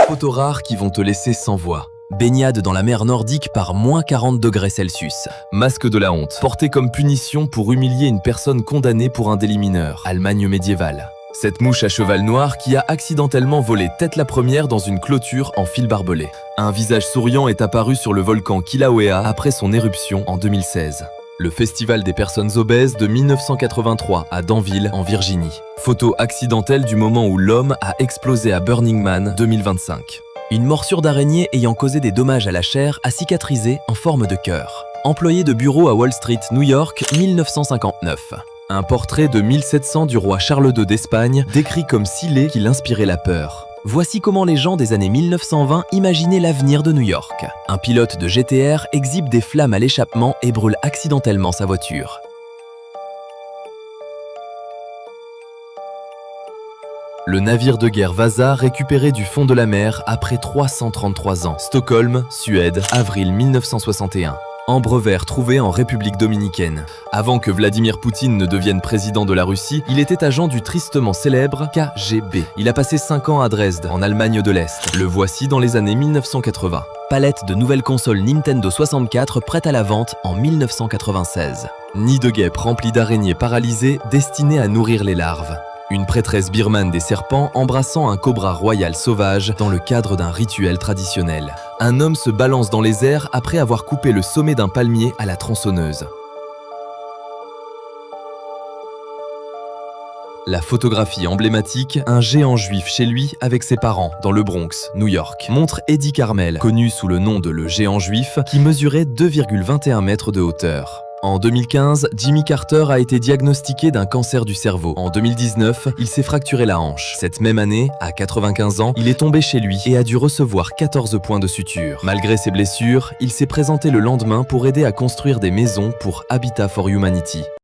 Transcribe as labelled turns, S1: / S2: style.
S1: Photos rares qui vont te laisser sans voix. Baignade dans la mer nordique par moins 40 degrés Celsius. Masque de la honte, porté comme punition pour humilier une personne condamnée pour un délit mineur. Allemagne médiévale. Cette mouche à cheval noir qui a accidentellement volé tête la première dans une clôture en fil barbelé. Un visage souriant est apparu sur le volcan Kilauea après son éruption en 2016. Le Festival des personnes obèses de 1983 à Danville, en Virginie. Photo accidentelle du moment où l'homme a explosé à Burning Man 2025. Une morsure d'araignée ayant causé des dommages à la chair a cicatrisé en forme de cœur. Employé de bureau à Wall Street, New York, 1959. Un portrait de 1700 du roi Charles II d'Espagne, décrit comme si laid qu'il inspirait la peur. Voici comment les gens des années 1920 imaginaient l'avenir de New York. Un pilote de GTR exhibe des flammes à l'échappement et brûle accidentellement sa voiture. Le navire de guerre Vasa récupéré du fond de la mer après 333 ans. Stockholm, Suède, avril 1961. Ambre vert trouvé en République dominicaine. Avant que Vladimir Poutine ne devienne président de la Russie, il était agent du tristement célèbre KGB. Il a passé 5 ans à Dresde, en Allemagne de l'Est. Le voici dans les années 1980. Palette de nouvelles consoles Nintendo 64 prête à la vente en 1996. Nid de guêpes rempli d'araignées paralysées destinées à nourrir les larves. Une prêtresse birmane des serpents embrassant un cobra royal sauvage dans le cadre d'un rituel traditionnel. Un homme se balance dans les airs après avoir coupé le sommet d'un palmier à la tronçonneuse. La photographie emblématique, un géant juif chez lui avec ses parents, dans le Bronx, New York, montre Eddie Carmel, connu sous le nom de le géant juif, qui mesurait 2,21 mètres de hauteur. En 2015, Jimmy Carter a été diagnostiqué d'un cancer du cerveau. En 2019, il s'est fracturé la hanche. Cette même année, à 95 ans, il est tombé chez lui et a dû recevoir 14 points de suture. Malgré ses blessures, il s'est présenté le lendemain pour aider à construire des maisons pour Habitat for Humanity.